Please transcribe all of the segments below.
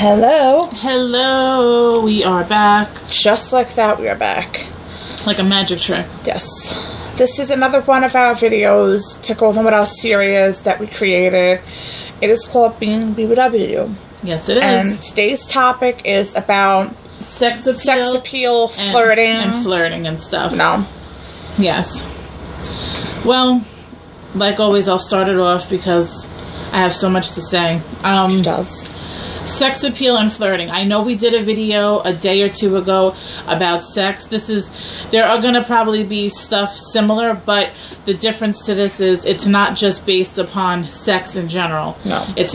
Hello. Hello, we are back. Just like that, we are back. Like a magic trick. Yes. This is another one of our videos to go over with our series that we created. It is called Being BBW. Yes, it is. And today's topic is about sex appeal, flirting. And flirting and stuff. No. Yes. Well, like always, I'll start it off because I have so much to say. She does. Sex appeal and flirting. I know we did a video a day or two ago about sex. There are going to probably be stuff similar, but the difference to this is it's not just based upon sex in general. No. It's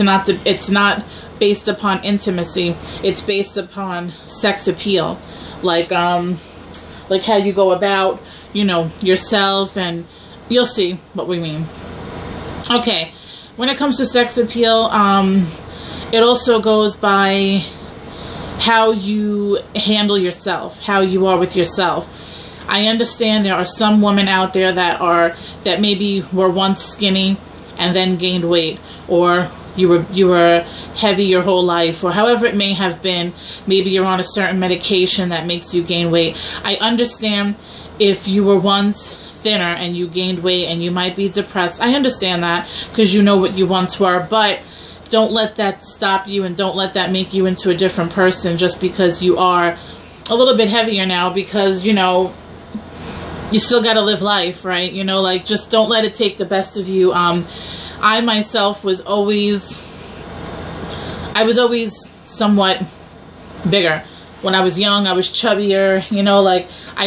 not based upon intimacy. It's based upon sex appeal. Like how you go about, yourself, and you'll see what we mean. Okay. When it comes to sex appeal, it also goes by how you handle yourself, how you are with yourself. I understand there are some women out there that maybe were once skinny and then gained weight, or you were heavy your whole life, or however it may have been. Maybe you're on a certain medication that makes you gain weight. I understand if you were once thinner and you gained weight and you might be depressed. I understand that because you know what you once were, but don't let that stop you, and don't let that make you into a different person just because you are a little bit heavier now, because, you still got to live life, right? Just don't let it take the best of you. I myself was always somewhat bigger. When I was young, I was chubbier, I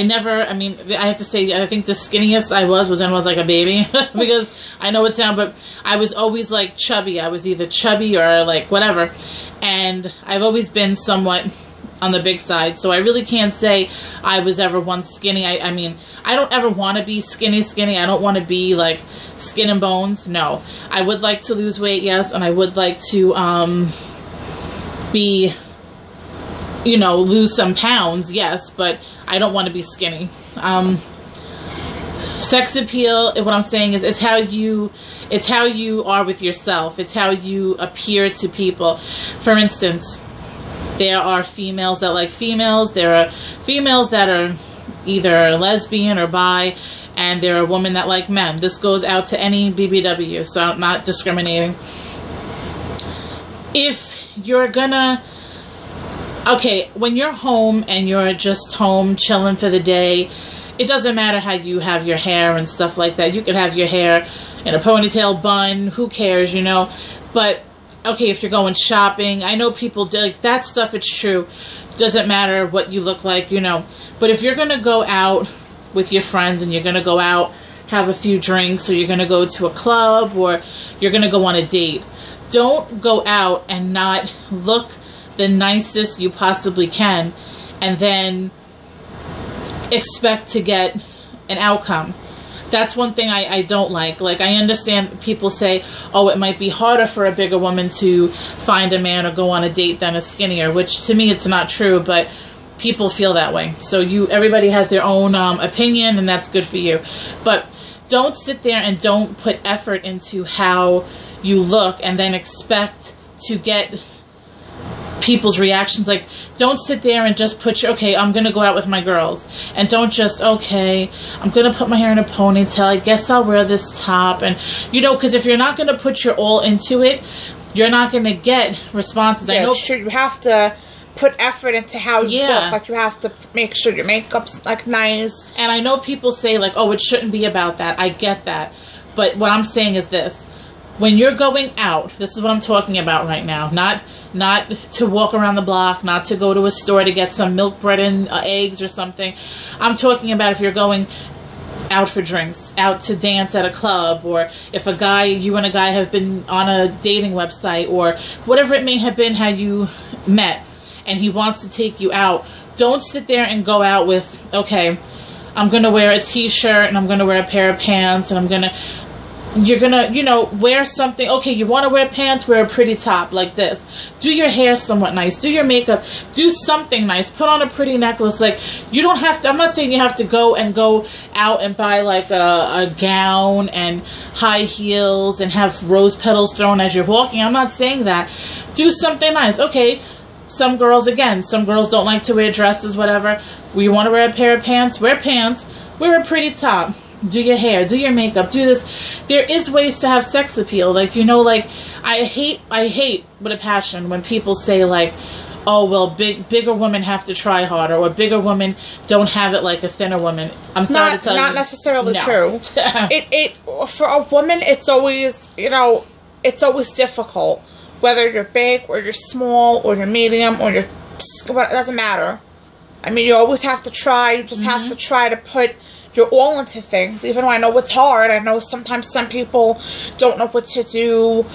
have to say, I think the skinniest I was when I was like a baby, because I know it sounds, but I was always like chubby. I was either chubby or like whatever, and I've always been somewhat on the big side, so I really can't say I was ever once skinny. I mean, I don't ever want to be skinny. I don't want to be like skin and bones. No, I would like to lose weight, yes, and I would like to be, lose some pounds, yes, but I don't want to be skinny. Sex appeal, what I'm saying is, it's how you are with yourself. It's how you appear to people. For instance, there are females that like females. There are females that are either lesbian or bi, and there are women that like men. This goes out to any BBW, so I'm not discriminating. If you're gonna... Okay, when you're home and you're just home chilling for the day, it doesn't matter how you have your hair and stuff like that. You could have your hair in a ponytail bun, who cares, But, okay, if you're going shopping, I know people do, like, that stuff, it's true. Doesn't matter what you look like, But if you're going to go out with your friends and you're going to go out, have a few drinks, or you're going to go to a club, or you're going to go on a date, don't go out and not look the nicest you possibly can and then expect to get an outcome. That's one thing I don't like. Like, I understand people say, oh, it might be harder for a bigger woman to find a man or go on a date than a skinnier, which to me it's not true, but people feel that way. So everybody has their own opinion, and that's good for you. But don't sit there and don't put effort into how you look and then expect to get people's reactions. Like, don't sit there and just okay, I'm gonna go out with my girls, and don't just, okay, I'm gonna put my hair in a ponytail, I guess I'll wear this top, and because if you're not gonna put your all into it, you're not gonna get responses. Yeah, it's true. You have to put effort into how you look. Like, you have to make sure your makeup's like nice. And I know people say like, oh, it shouldn't be about that. I get that, but what I'm saying is this: when you're going out, this is what I'm talking about right now. Not to walk around the block, not to go to a store to get some milk, bread, and eggs or something. I'm talking about if you're going out for drinks, out to dance at a club, or if you and a guy have been on a dating website, or whatever it may have been, how you met, and he wants to take you out. Don't sit there and go out with, okay, I'm going to wear a t-shirt, and I'm going to wear a pair of pants, and you're gonna, wear something. Okay, you want to wear pants, wear a pretty top like this. Do your hair somewhat nice. Do your makeup. Do something nice. Put on a pretty necklace. Like, you don't have to, I'm not saying you have to go out and buy like a gown and high heels and have rose petals thrown as you're walking. I'm not saying that. Do something nice. Okay, some girls don't like to wear dresses, whatever. You want to wear a pair of pants, wear pants. Wear a pretty top. Do your hair, do your makeup, do this. There is ways to have sex appeal. Like, you know, like, I hate with a passion when people say, like, oh, well, bigger women have to try harder, or bigger women don't have it like a thinner woman. I'm sorry to tell you. Not necessarily true. For a woman, it's always, you know, it's always difficult. Whether you're big, or you're small, or you're medium, or it doesn't matter. I mean, you always have to try. You just have to try to put your all into things. Even though I know it's hard. I know sometimes some people don't know what to do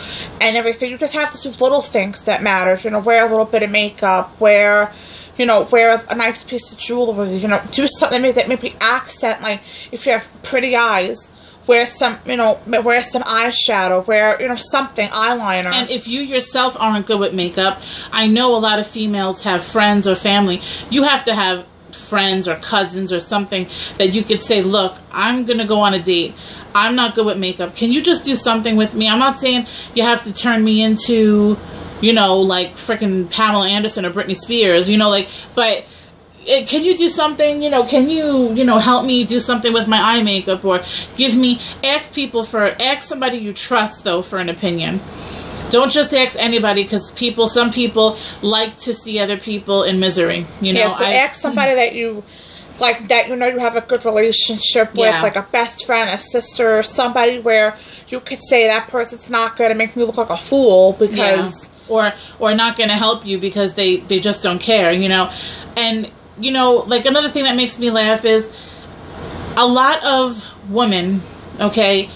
and everything. You just have to do little things that matter. You know, wear a little bit of makeup. Wear a nice piece of jewelry. You know, do something that maybe accent. Like, if you have pretty eyes, wear some eyeshadow, wear, something, eyeliner. And if you yourself aren't good with makeup, I know a lot of females have friends or family. You have to have friends or cousins or something that you could say, look, I'm going to go on a date. I'm not good with makeup. Can you just do something with me? I'm not saying you have to turn me into, like freaking Pamela Anderson or Britney Spears, but can you do something, can you, help me do something with my eye makeup, or ask somebody you trust, though, for an opinion. Don't just ask anybody, because some people like to see other people in misery, Yeah, so ask somebody that you, like, that you have a good relationship with, like a best friend, a sister, somebody where you could say that person's not going to make me look like a fool, because... Yeah. Or not going to help you because they just don't care, And... like another thing that makes me laugh is a lot of women, okay,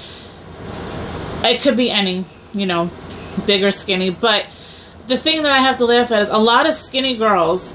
it could be any, big or skinny, but the thing that I have to laugh at is a lot of skinny girls,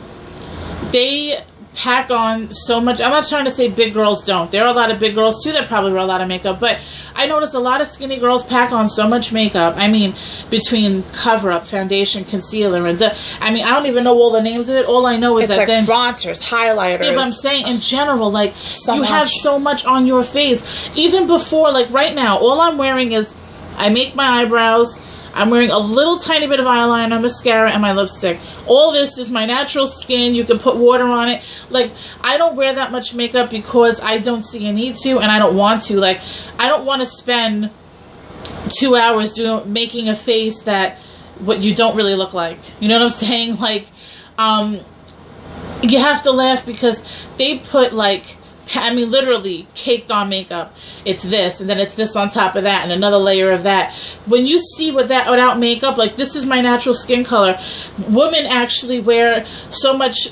they pack on so much. I'm not trying to say big girls don't. There are a lot of big girls too that probably wear a lot of makeup, but I notice a lot of skinny girls pack on so much makeup. I mean, between cover-up, foundation, concealer, and I don't even know all the names of it. All I know is it's that like bronzers, highlighters. Yeah, but I'm saying in general, like, you have so much on your face. Even before, like right now, all I'm wearing is, I make my eyebrows, I'm wearing a little tiny bit of eyeliner, mascara, and my lipstick. All this is my natural skin. You can put water on it. Like, I don't wear that much makeup because I don't see a need to, and I don't want to. Like, I don't want to spend 2 hours making a face that what you don't really look like. You know what I'm saying? Like, you have to laugh because they put, like, literally caked on makeup. It's this, and then it's this on top of that, and another layer of that. When you see without makeup, like, this is my natural skin color. Women actually wear so much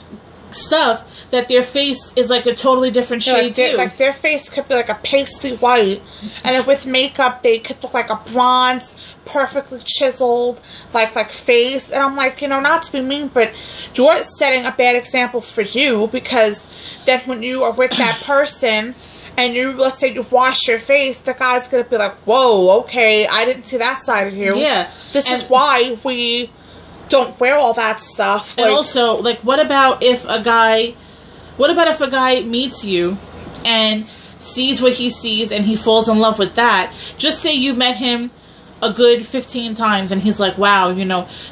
stuff that their face is like a totally different shade too. Like, their face could be like a pasty white, and then with makeup they could look like a bronze, perfectly chiseled, like face. And I'm like, not to be mean, but you're setting a bad example for you, because then when you are with that person and let's say you wash your face, the guy's gonna be like, whoa, okay, I didn't see that side of you. Yeah. This is why we don't wear all that stuff. And also, like, what about if a guy meets you and sees what he sees and he falls in love with that? Just say you met him a good 15 times and he's like, wow,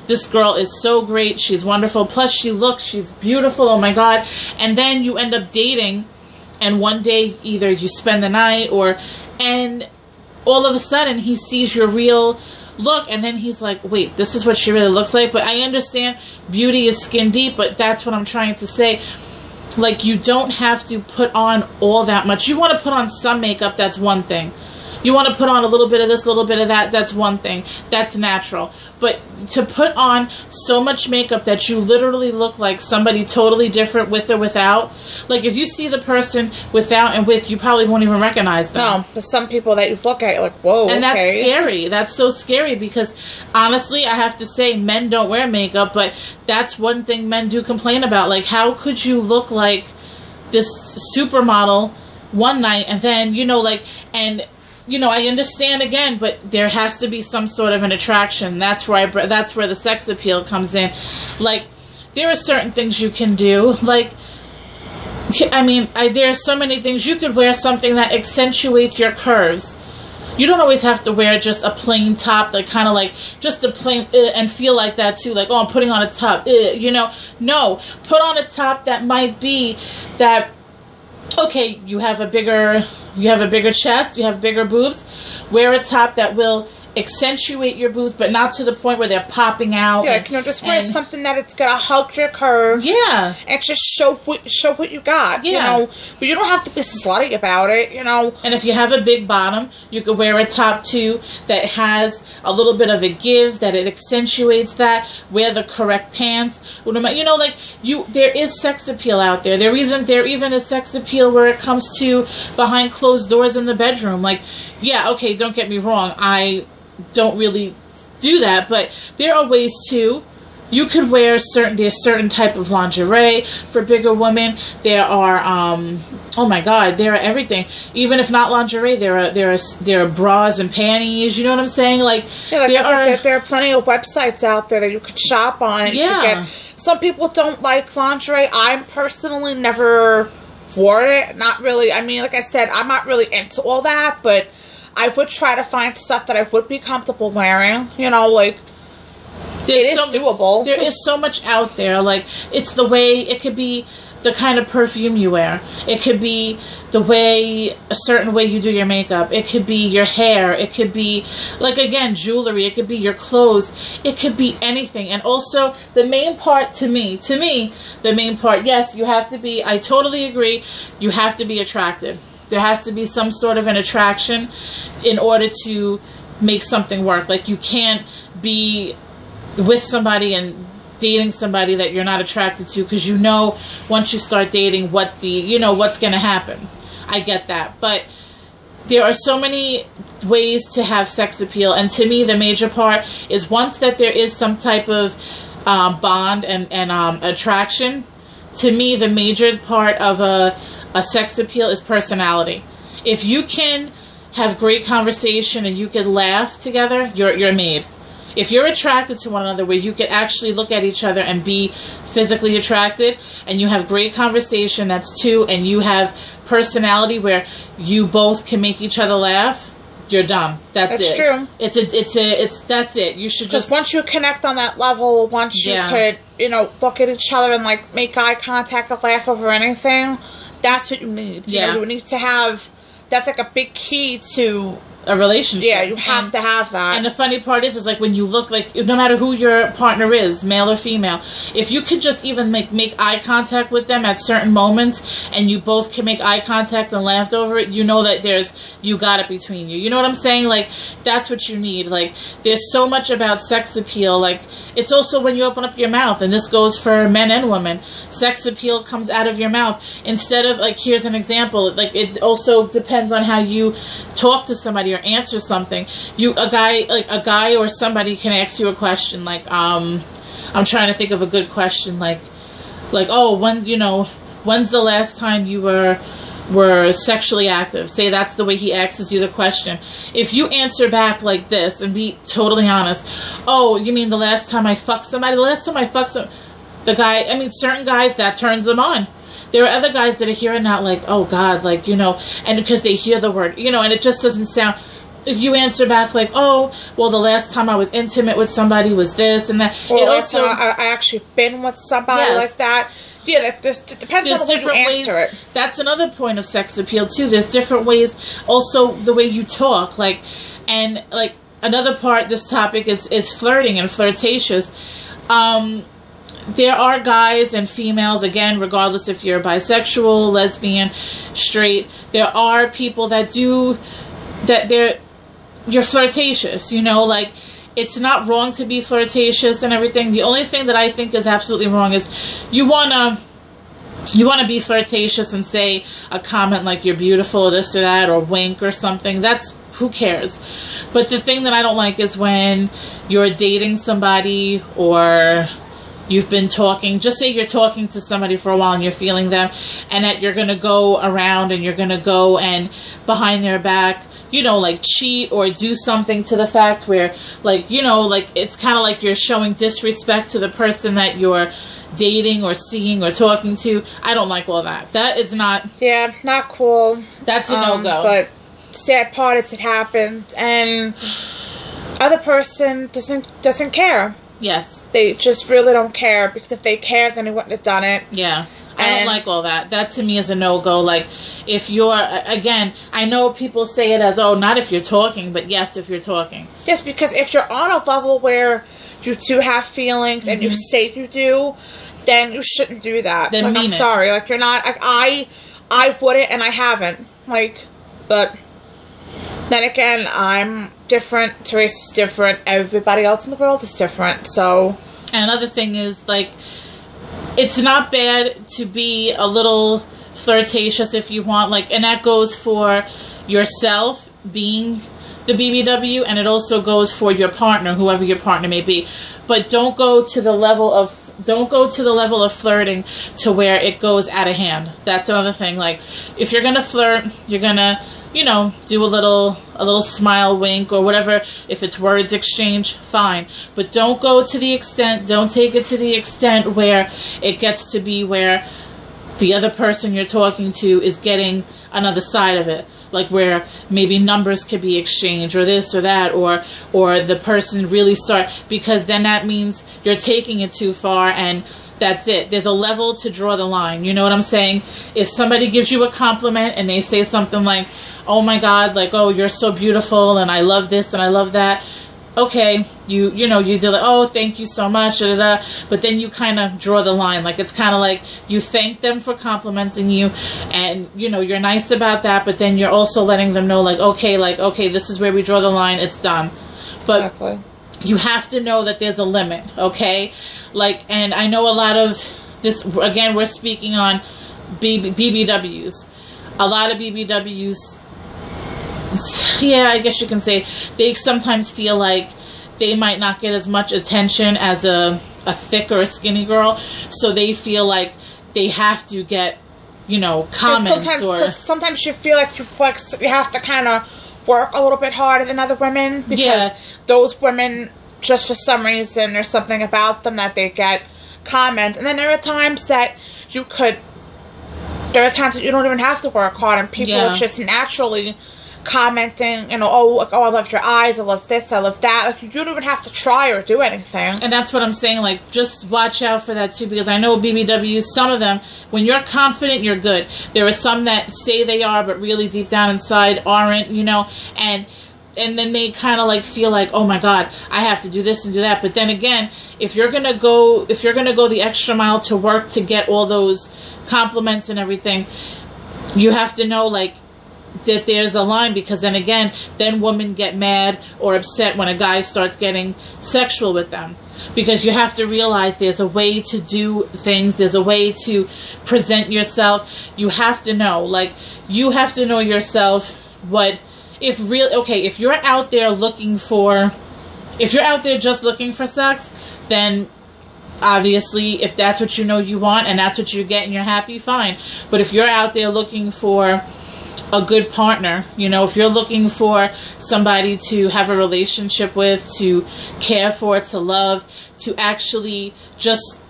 this girl is so great, she's wonderful, plus she's beautiful, oh my god. And then you end up dating, and one day either you spend the night and all of a sudden he sees your real look, and then he's like, wait, this is what she really looks like. But I understand beauty is skin deep, but that's what I'm trying to say. Like, you don't have to put on all that much. You want to put on some makeup, that's one thing. You want to put on a little bit of this, a little bit of that, that's one thing. That's natural. But to put on so much makeup that you literally look like somebody totally different with or without. Like, if you see the person without and with, you probably won't even recognize them. No, there's some people that you look at, you're like, whoa, and that's scary. That's so scary, because honestly, I have to say, men don't wear makeup, but that's one thing men do complain about. Like, how could you look like this supermodel one night and then, I understand again, but there has to be some sort of an attraction. That's where the sex appeal comes in. Like, there are certain things you can do. Like, there are so many things. You could wear something that accentuates your curves. You don't always have to wear just a plain top, like kind of like just a plain and feel like that too. Like, oh, I'm putting on a top, you know. No, put on a top that might be that. Okay, you have a bigger chest, you have bigger boobs. Wear a top that will accentuate your boobs, but not to the point where they're popping out. Yeah, you know, just wear something that it's gonna hug your curves. Yeah, and just show what you got. Yeah, you know, but you don't have to be slutty about it. You know. And if you have a big bottom, you could wear a top too that has a little bit of a give, that it accentuates that. Wear the correct pants. You know, like there is sex appeal out there. There even is sex appeal where it comes to behind closed doors in the bedroom. Like, yeah, okay, don't get me wrong, I don't really do that, but there are ways to. You could wear there's certain type of lingerie for bigger women. There are oh my god, there are everything. Even if not lingerie, there are bras and panties. You know what I'm saying? Like, yeah, like there are plenty of websites out there that you could shop on. Yeah. Some people don't like lingerie. I personally never wore it. Not really. I mean, like I said, I'm not really into all that, but I would try to find stuff that I would be comfortable wearing. You know, like, it is doable. There is so much out there. Like, it's the way, it could be the kind of perfume you wear. It could be a certain way you do your makeup. It could be your hair. It could be, like, again, jewelry. It could be your clothes. It could be anything. And also, the main part to me, the main part, yes, you have to be, I totally agree, you have to be attracted. There has to be some sort of an attraction in order to make something work. Like, you can't be with somebody and dating somebody that you're not attracted to, because you know once you start dating what's going to happen. I get that. But there are so many ways to have sex appeal, and to me the major part is once that there is some type of bond and attraction, to me the major part of a sex appeal is personality. If you can have great conversation and you can laugh together, you're made. If you're attracted to one another, where you can actually look at each other and be physically attracted, and you have great conversation, that's two, and you have personality where you both can make each other laugh, you're done. That's true. That's it. You should just, once you connect on that level, once you could, look at each other and like make eye contact or laugh over anything, that's what you need. You need to have. That's like a big key to a relationship. Yeah, you have to have that. And the funny part is like when you look, like, no matter who your partner is, male or female, if you could just even make eye contact with them at certain moments, and you both can make eye contact and laugh over it, you know that you got it between you. You know what I'm saying? Like, that's what you need. Like, there's so much about sex appeal. Like, it's also when you open up your mouth, and this goes for men and women. Sex appeal comes out of your mouth. Instead of, like, here's an example. Like, it also depends on how you talk to somebody or answer something. A guy or somebody can ask you a question, like, I'm trying to think of a good question, like, oh, when's the last time you were sexually active? Say that's the way he asks you the question. If you answer back like this and be totally honest, oh, you mean the last time I fucked somebody? The last time I fucked certain guys, that turns them on. There are other guys that are hearing that like, oh God, like, and because they hear the word, and it just doesn't sound. If you answer back like, oh, well, the last time I was intimate with somebody was this and that. Well, it also, I actually been with somebody like that. Yeah, that just depends on the way you answer it. That's another point of sex appeal too. There's different ways. Also, the way you talk, and another part. This topic is flirting and flirtatious. There are guys and females, again, regardless if you're bisexual, lesbian, straight. There are people that you're flirtatious. It's not wrong to be flirtatious and everything. The only thing that I think is absolutely wrong is you wanna be flirtatious and say a comment like you're beautiful or this or that or wink or something. That's, who cares? But the thing that I don't like is when you're dating somebody or you've been talking, just say you're talking to somebody for a while and you're feeling them, and that you're going to go around and you're going to go and behind their back, cheat or do something to the fact where, it's kind of like you're showing disrespect to the person that you're dating or seeing or talking to. I don't like all that. That is not... Yeah, not cool. That's a no-go. But sad part is it happened, and other person doesn't care. Yes. They just really don't care, because if they cared, then they wouldn't have done it. Yeah. I don't like all that. That to me is a no-go. Like, if you're, again, I know people say it as, oh, not if you're talking, but yes, if you're talking. Yes, because if you're on a level where you two have feelings and you say you do, then you shouldn't do that. Then like, I'm sorry. Like, you're not, like, I wouldn't, and I haven't. Like, but then again, I'm different. Teresa's different. Everybody else in the world is different. So. And another thing is, like, it's not bad to be a little flirtatious if you want, like, and that goes for yourself being the BBW, and it also goes for your partner, whoever your partner may be. But don't go to the level of flirting to where it goes out of hand. That's another thing. Like, if you're gonna flirt, you're gonna, you know, do a little smile, wink, or whatever. If it's words exchange, fine. But don't go to the extent, don't take it to the extent where it gets to be where the other person you're talking to is getting another side of it. Like, where maybe numbers could be exchanged, or this or that, or the person really because then that means you're taking it too far, and that's it. There's a level to draw the line. You know what I'm saying? If somebody gives you a compliment and they say something like, oh my God, like, oh, you're so beautiful, and I love this and I love that. Okay, you do like, oh, thank you so much, but then you kind of draw the line. Like, it's kind of like you thank them for complimenting you, and, you're nice about that, but then you're also letting them know, like, okay, this is where we draw the line, it's done. But exactly. You have to know that there's a limit, okay? Like, and I know a lot of this, again, we're speaking on BBWs. A lot of BBWs, yeah, I guess you can say, they sometimes feel like they might not get as much attention as a thick or a skinny girl, so they feel like they have to get, comments. Sometimes you feel like you have to kind of work a little bit harder than other women, because those women, just for some reason, there's something about them that they get comments, and then there are times that you don't even have to work hard, and people are just naturally commenting, oh, I love your eyes, I love this, I love that. Like, you don't even have to try or do anything. And that's what I'm saying, like, just watch out for that too, because I know BBWs, some of them, when you're confident, you're good. There are some that say they are, but really deep down inside aren't, and then they kind of like feel like, oh my God, I have to do this and do that. But then again, if you're gonna go the extra mile to work to get all those compliments and everything, you have to know, like, that there's a line, because then again, then women get mad or upset when a guy starts getting sexual with them, because you have to realize there's a way to do things, there's a way to present yourself. You have to know, like, you have to know yourself if you're out there just looking for sex, then obviously, if that's what you want and that's what you get and you're happy, fine. But if you're out there looking for a good partner, if you're looking for somebody to have a relationship with, to care for, to love, to actually just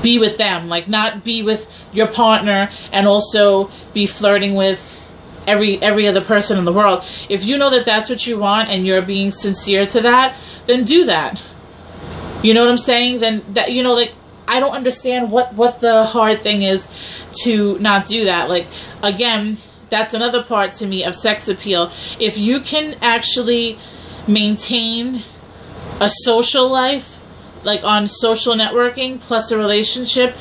be with them, like, not be with your partner and also be flirting with every other person in the world. If you know that that's what you want and you're being sincere to that, then do that. You know what I'm saying? Then that, like, I don't understand what the hard thing is to not do that. Like, again, that's another part to me of sex appeal. If you can actually maintain a social life, like on social networking, plus a relationship,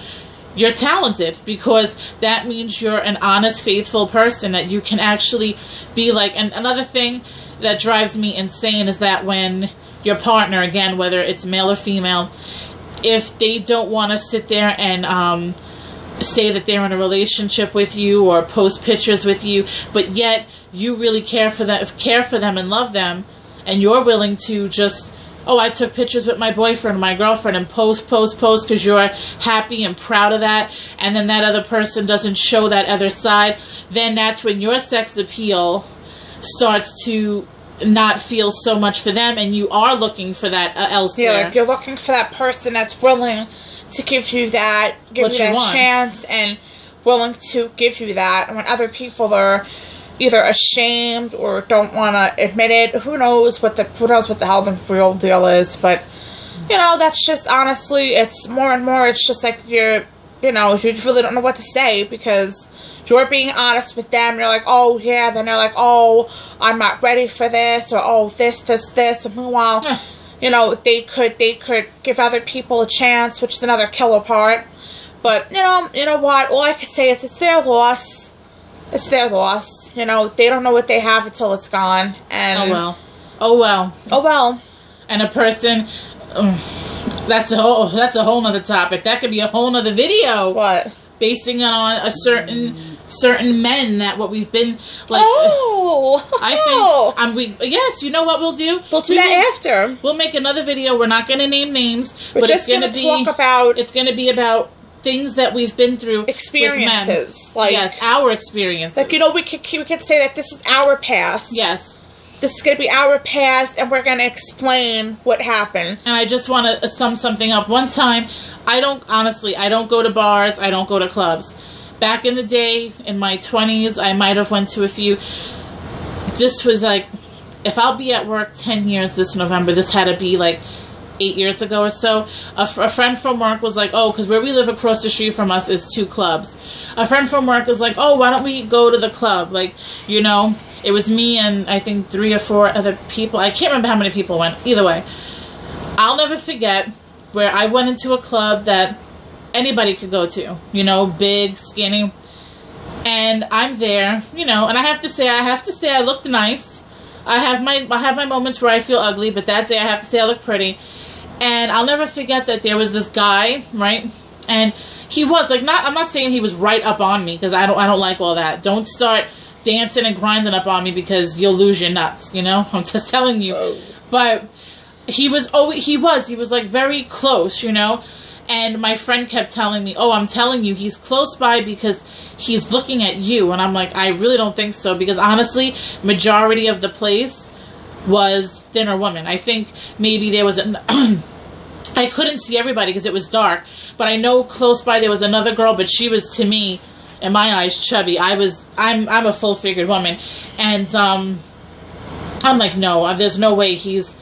you're talented, because that means you're an honest, faithful person, that you can actually be like. And another thing that drives me insane is that when your partner, again, whether it's male or female, if they don't want to sit there and say that they're in a relationship with you or post pictures with you, but yet you really care for them and love them, and you're willing to just, oh, I took pictures with my boyfriend, my girlfriend, and post because you're happy and proud of that, and then that other person doesn't show that other side, then that's when your sex appeal starts to not feel so much for them, and you are looking for that elsewhere. Yeah, like, you're looking for that person that's willing to give you that chance, and willing to give you that. And when other people are either ashamed or don't want to admit it. Who knows what the hell the real deal is, but you know, that's just, honestly, it's more and more, it's just like you really don't know what to say, because you're being honest with them. You're like, oh yeah, then they're like, oh, I'm not ready for this, or oh, this, and meanwhile, you know, they could give other people a chance, which is another killer part. But you know what? All I could say is it's their loss. It's their loss. You know, they don't know what they have until it's gone. And oh well. And a person. That's a whole nother topic. That could be a whole nother video. What? Basing it on a certain men that what we've been like. I think yes. You know what we'll do? We'll do that after. We'll make another video. We're not going to name names, but it's going to talk about. It's going to be about things that we've been through. Experiences, like yes, our experiences. Like, you know, we could say that this is our past. Yes. This is going to be our past, and we're going to explain what happened. And I just want to sum something up. One time, I don't go to bars. I don't go to clubs. Back in the day, in my 20s, I might have went to a few. This was like, if I'll be at work 10 years this November, this had to be like 8 years ago or so. A friend from work was like, oh, because where we live across the street from us is 2 clubs. A friend from work was like, oh, why don't we go to the club? Like, you know, it was me and I think 3 or 4 other people. I can't remember how many people went. Either way, I'll never forget where I went into a club that anybody could go to. You know, big, skinny. And I'm there, you know, and I have to say I looked nice. I have my moments where I feel ugly, but that day I have to say I look pretty. And I'll never forget that there was this guy, right? And he was like, I'm not saying he was right up on me, because I don't like all that. Don't start dancing and grinding up on me, because you'll lose your nuts, you know? I'm just telling you. Oh. But he was like very close, you know? And my friend kept telling me, oh, I'm telling you, he's close by because he's looking at you. And I'm like, I really don't think so, because honestly, majority of the place was thinner women. I think maybe there was I couldn't see everybody because it was dark, but I know close by there was another girl, but she was, to me, in my eyes, chubby. I'm a full-figured woman, and I'm like, no, there's no way he's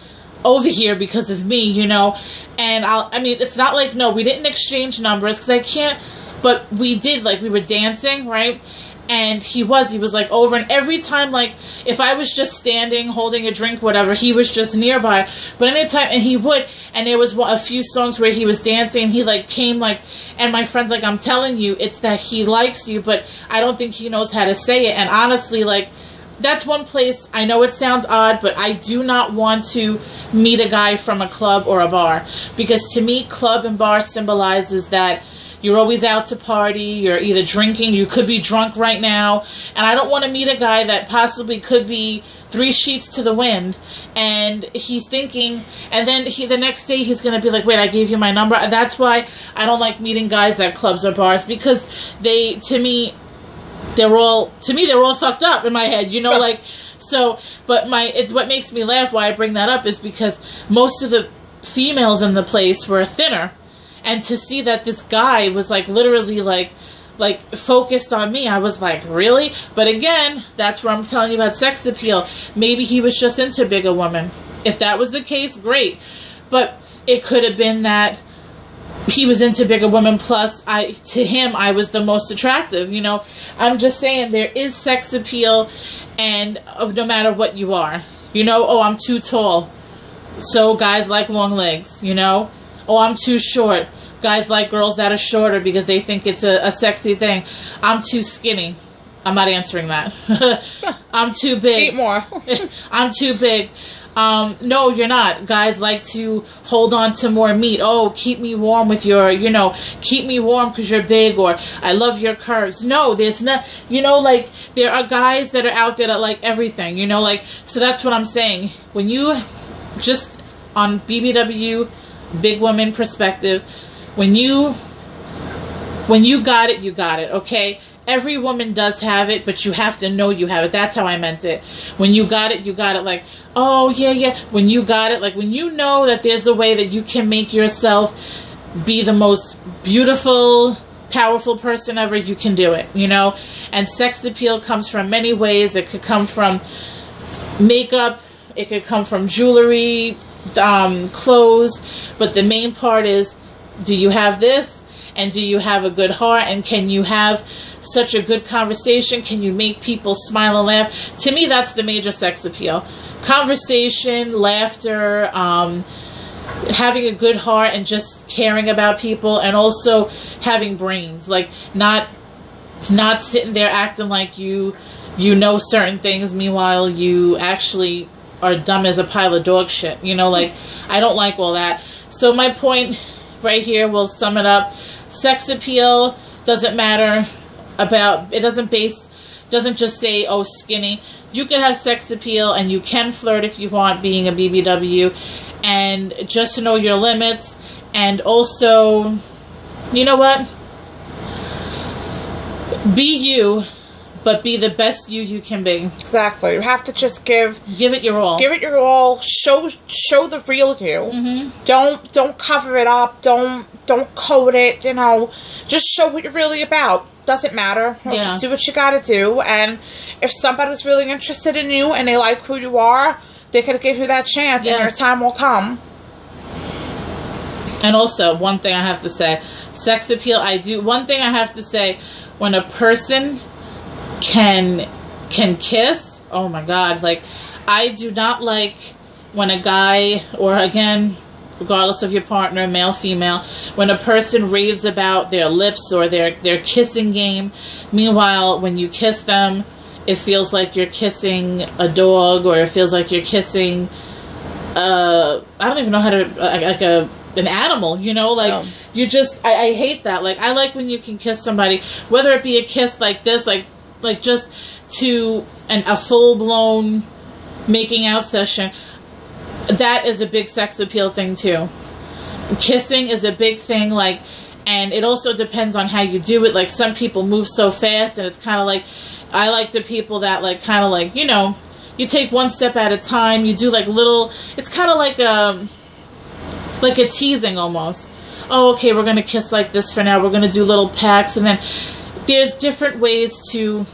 over here because of me, you know. And I mean, it's not like, no, we didn't exchange numbers, because I can't, but we did, like, we were dancing, right? And he was like over, and every time, like, if I was just standing, holding a drink, whatever, he was just nearby. But anytime, and there was a few songs where he was dancing, he, like, came, like, and my friend's like, I'm telling you, it's that he likes you, but I don't think he knows how to say it. And honestly, like, that's one place, I know it sounds odd, but I do not want to meet a guy from a club or a bar, because to me, club and bar symbolizes that you're always out to party, you're either drinking, you could be drunk right now, and I don't want to meet a guy that possibly could be 3 sheets to the wind, and he's thinking, and then the next day he's going to be like, wait, I gave you my number. That's why I don't like meeting guys at clubs or bars, because to me, they're all fucked up in my head, you know, like, so, but what makes me laugh, why I bring that up, is because most of the females in the place were thinner. And to see that this guy was, like, literally, like focused on me, I was like, really? But again, that's where I'm telling you about sex appeal. Maybe he was just into bigger women. If that was the case, great. But it could have been that he was into bigger women, plus to him, I was the most attractive, you know? I'm just saying, there is sex appeal, and no matter what you are. You know, oh, I'm too tall, so guys like long legs, you know? Oh, I'm too short. Guys like girls that are shorter because they think it's a sexy thing. I'm too skinny. I'm not answering that. I'm too big. Eat more. I'm too big. No, you're not. Guys like to hold on to more meat. Oh, keep me warm with your, you know, keep me warm because you're big, or I love your curves. No, there's not, you know, like, there are guys that are out there that like everything, you know, like, so that's what I'm saying. When you just, on BBW, big woman perspective, when you got it, you got it, okay? Every woman does have it, but you have to know you have it. That's how I meant it. When you got it, like, oh, yeah. When you got it, like, when you know that there's a way that you can make yourself be the most beautiful, powerful person ever, you can do it, you know? And sex appeal comes from many ways. It could come from makeup. It could come from jewelry, clothes. But the main part is, do you have this? And do you have a good heart? And can you have such a good conversation? Can you make people smile and laugh? To me, that's the major sex appeal. Conversation, laughter, having a good heart and just caring about people, and also having brains. Like, not sitting there acting like you know certain things, meanwhile you actually are dumb as a pile of dog shit. You know, like, I don't like all that. So my point right here, we'll sum it up. Sex appeal doesn't matter about, it doesn't just say, oh, skinny. You can have sex appeal and you can flirt if you want, being a BBW, and just know your limits. And also, you know what? Be you, but be the best you can be. Exactly. You have to just give it your all. Give it your all. Show the real you. Mm-hmm. Don't cover it up. Don't code it. You know, just show what you're really about. Doesn't matter. Yeah. Just do what you gotta do. And if somebody's really interested in you and they like who you are, they could give you that chance, and your time will come. And also, one thing I have to say, sex appeal, one thing I have to say, when a person can kiss, oh my God, like, I do not like when a guy, or again, regardless of your partner, male, female, when a person raves about their lips or their kissing game. Meanwhile, when you kiss them, it feels like you're kissing a dog, or it feels like you're kissing, I don't even know how to, like an animal, you know, like, you just, I hate that. Like, I like when you can kiss somebody, whether it be a kiss like this, like just to a full-blown making out session. That is a big sex appeal thing too. Kissing is a big thing, like, and it also depends on how you do it. Like, some people move so fast, and it's kind of like, I like the people that, like, kind of like, you know, you take one step at a time. You do like little, it's kind of like a teasing almost. Oh, okay, we're going to kiss like this for now. We're going to do little packs. And then there's different ways to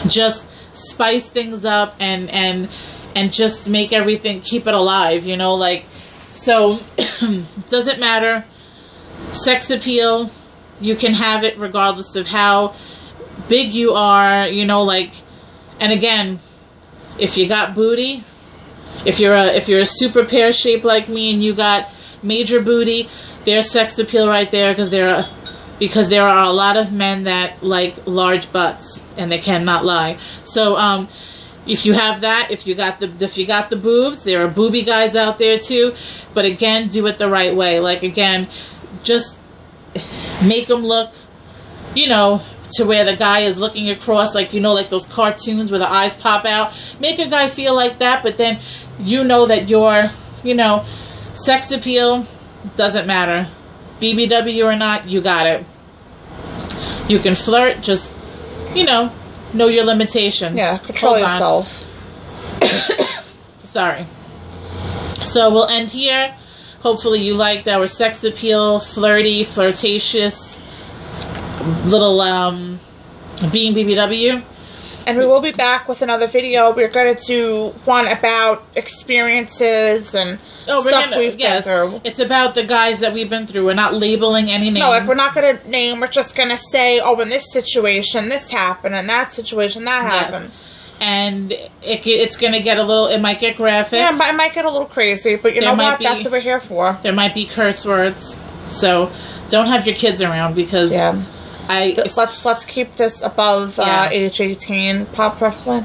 just spice things up and just make everything, keep it alive, you know, like, so, doesn't matter. Sex appeal, you can have it regardless of how big you are, you know, like, and again, if you got booty, if you're a super pear shape like me and you got major booty, there's sex appeal right there, because there are a lot of men that like large butts, and they cannot lie. So if you have that, if you got the boobs, there are booby guys out there too. But again, do it the right way. Like, again, just make them look, you know, to where the guy is looking across, like, you know, like those cartoons where the eyes pop out. Make a guy feel like that, but then you know that you're, you know, sex appeal doesn't matter. BBW or not, you got it. You can flirt, just, you know your limitations. Yeah, control yourself. Sorry. So we'll end here. Hopefully you liked our sex appeal, flirtatious little being BBW. And we will be back with another video. We're going to do one about experiences and stuff we've been through. It's about the guys that we've been through. We're not labeling any names. No, like, we're not going to name. We're just going to say, oh, in this situation, this happened. In that situation, that happened. And it's going to get a little, it might get graphic. Yeah, it might get a little crazy. But you know what? That's what we're here for. There might be curse words. So don't have your kids around, because... Yeah. Let's keep this above age 18, preferably.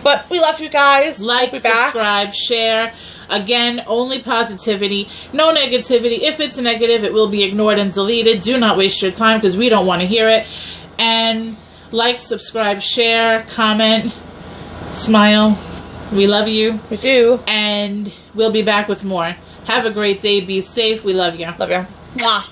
But we love you guys. Like, subscribe, share. Again, only positivity, no negativity. If it's negative, it will be ignored and deleted. Do not waste your time, because we don't want to hear it. And like, subscribe, share, comment, smile. We love you. We do. And we'll be back with more. Have a great day. Be safe. We love you. Love you. Mwah.